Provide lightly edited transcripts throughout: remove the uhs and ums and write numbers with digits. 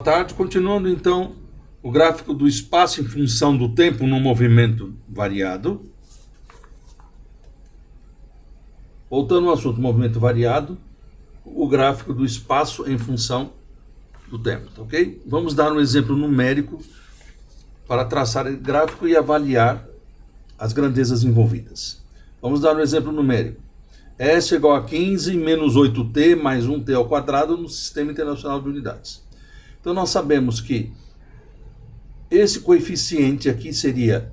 Boa tarde, continuando então o gráfico do espaço em função do tempo no movimento variado. Voltando ao assunto movimento variado, o gráfico do espaço em função do tempo, tá ok? Vamos dar um exemplo numérico para traçar o gráfico e avaliar as grandezas envolvidas. Vamos dar um exemplo numérico. S igual a 15 menos 8t mais 1t ao quadrado no Sistema Internacional de Unidades. Então nós sabemos que esse coeficiente aqui seria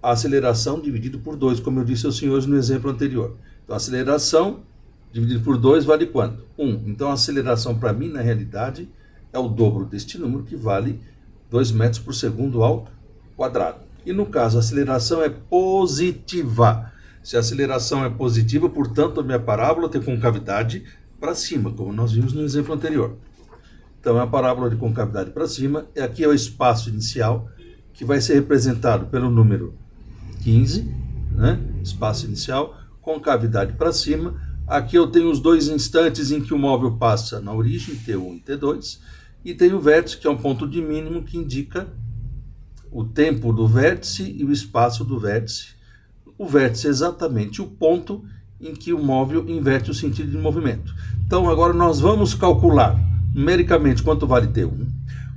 a aceleração dividido por 2, como eu disse aos senhores no exemplo anterior. Então a aceleração dividido por 2 vale quanto? 1. Então a aceleração para mim, na realidade, é o dobro deste número, que vale 2 metros por segundo ao quadrado. E no caso, a aceleração é positiva. Se a aceleração é positiva, portanto, a minha parábola tem concavidade para cima, como nós vimos no exemplo anterior. Então, a parábola de concavidade para cima, aqui é o espaço inicial, que vai ser representado pelo número 15, né? Espaço inicial, concavidade para cima. Aqui eu tenho os dois instantes em que o móvel passa na origem, T1 e T2, e tem o vértice, que é um ponto de mínimo que indica o tempo do vértice e o espaço do vértice. O vértice é exatamente o ponto em que o móvel inverte o sentido de movimento. Então, agora nós vamos calcular numericamente quanto vale T1,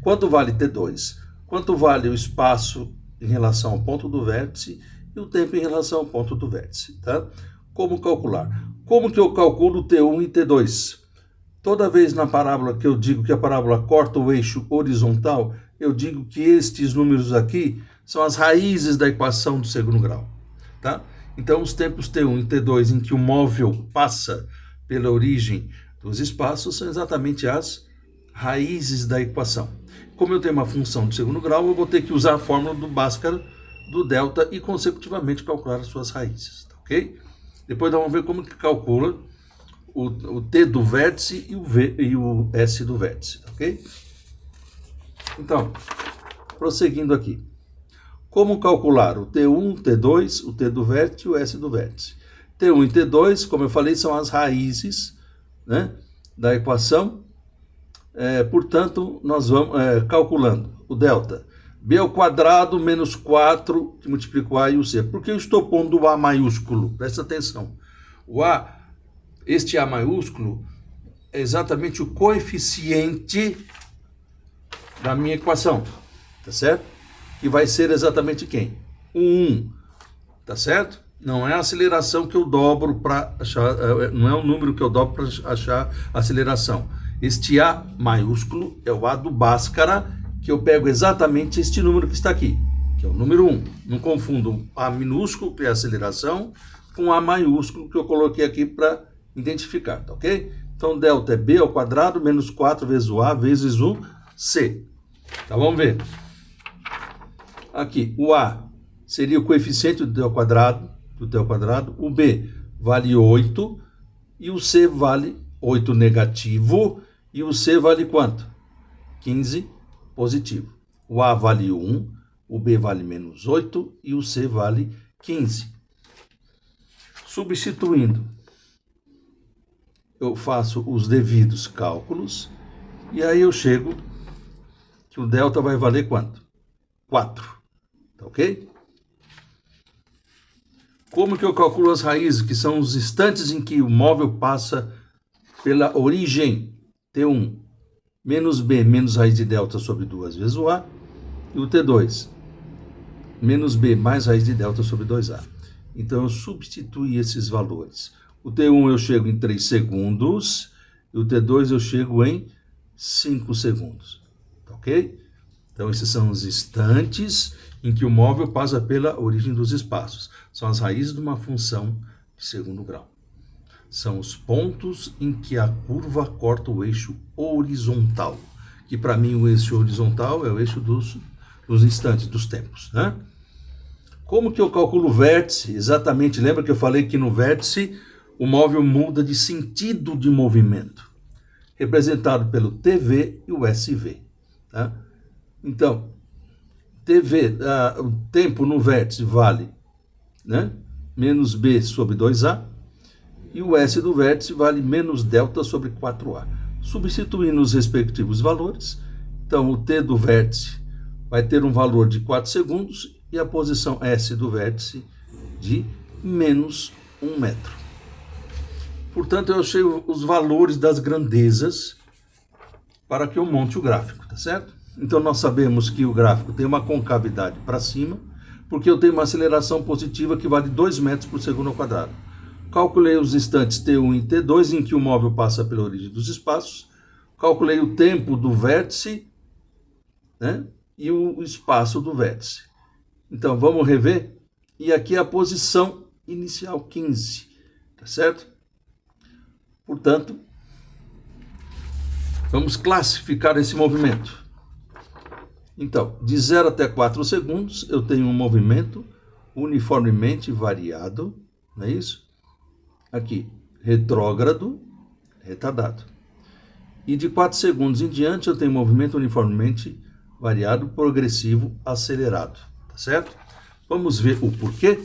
quanto vale T2, quanto vale o espaço em relação ao ponto do vértice e o tempo em relação ao ponto do vértice. Tá? Como calcular? Como que eu calculo T1 e T2? Toda vez na parábola que eu digo que a parábola corta o eixo horizontal, eu digo que estes números aqui são as raízes da equação do segundo grau. Tá? Então, os tempos T1 e T2 em que o móvel passa pela origem dos espaços são exatamente as raízes da equação. Como eu tenho uma função de segundo grau, eu vou ter que usar a fórmula do Bhaskara, do delta, e consecutivamente calcular as suas raízes. Tá, ok? Depois nós vamos ver como que calcula o T do vértice e o S do vértice. Tá, ok? Então, prosseguindo aqui. Como calcular o T1, o T2, o T do vértice e o S do vértice? T1 e T2, como eu falei, são as raízes, né, da equação. Portanto, nós vamos calculando o delta. B ao quadrado menos 4, que multiplica o A e o C. Por que eu estou pondo o A maiúsculo? Presta atenção. O A, este A maiúsculo, é exatamente o coeficiente da minha equação. Tá certo? Que vai ser exatamente quem? O 1. Tá certo? Não é a aceleração que eu dobro para achar, não é o número que eu dobro para achar a aceleração. Este A maiúsculo é o A do Bhaskara, que eu pego exatamente este número que está aqui, que é o número 1. Não confundo o A minúsculo, que é a aceleração, com o A maiúsculo, que eu coloquei aqui para identificar, tá ok? Então, delta é B ao quadrado menos 4 vezes o A vezes o C. Tá, vamos ver. Aqui, o A seria o coeficiente do T ao quadrado, o B vale 8 e o C vale 8 negativo e o C vale quanto? 15 positivo. O A vale 1, o B vale menos 8 e o C vale 15. Substituindo, eu faço os devidos cálculos e aí eu chego que o delta vai valer quanto? 4. Tá ok? Como que eu calculo as raízes, que são os instantes em que o móvel passa pela origem? T1 menos B menos raiz de delta sobre 2 vezes o A. E o T2 menos B mais raiz de delta sobre 2A. Então eu substituí esses valores. O T1 eu chego em 3 segundos. E o T2 eu chego em 5 segundos. Tá ok? Então esses são os instantes em que o móvel passa pela origem dos espaços. São as raízes de uma função de segundo grau. São os pontos em que a curva corta o eixo horizontal. Que para mim o eixo horizontal é o eixo dos instantes, dos tempos. Né? Como que eu calculo o vértice? Exatamente, lembra que eu falei que no vértice o móvel muda de sentido de movimento. Representado pelo TV e o SV. Tá? Então, o tempo no vértice vale, né, menos B sobre 2A, e o S do vértice vale menos delta sobre 4A. Substituindo os respectivos valores, Então, o T do vértice vai ter um valor de 4 segundos e a posição S do vértice de menos 1 metro. Portanto, eu achei os valores das grandezas para que eu monte o gráfico, tá certo? Então, nós sabemos que o gráfico tem uma concavidade para cima, porque eu tenho uma aceleração positiva que vale 2 metros por segundo ao quadrado. Calculei os instantes T1 e T2 em que o móvel passa pela origem dos espaços. Calculei o tempo do vértice, né, e o espaço do vértice. Então, vamos rever? E aqui é a posição inicial 15, tá certo? Portanto, vamos classificar esse movimento. Então, de 0 até 4 segundos, eu tenho um movimento uniformemente variado, não é isso? Aqui, retrógrado, retardado. E de 4 segundos em diante, eu tenho um movimento uniformemente variado, progressivo, acelerado, tá certo? Vamos ver o porquê?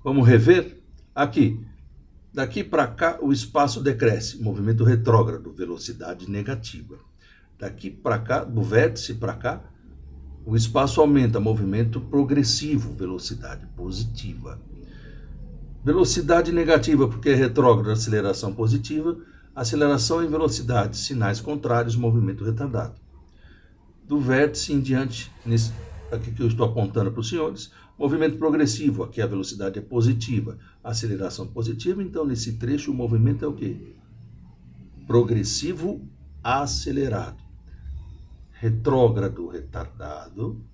Vamos rever? Aqui, daqui para cá, o espaço decresce, movimento retrógrado, velocidade negativa. Daqui para cá, do vértice para cá, o espaço aumenta, movimento progressivo, velocidade positiva. Velocidade negativa, porque é retrógrado, aceleração positiva. Aceleração em velocidade, sinais contrários, movimento retardado. Do vértice em diante, aqui que eu estou apontando para os senhores, movimento progressivo, aqui a velocidade é positiva, aceleração positiva, então nesse trecho o movimento é o quê? Progressivo acelerado. Retrógrado retardado,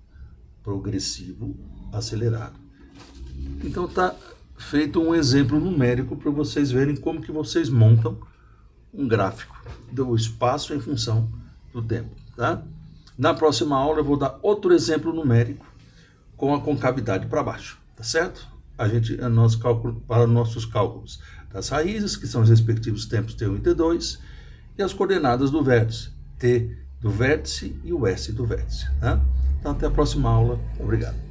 progressivo acelerado. Então está feito um exemplo numérico para vocês verem como que vocês montam um gráfico do espaço em função do tempo, tá? Na próxima aula eu vou dar outro exemplo numérico com a concavidade para baixo, tá certo? Para nossos cálculos das raízes, que são os respectivos tempos T1 e T2, e as coordenadas do vértice, T do vértice e o S do vértice, tá? Então até a próxima aula, obrigado.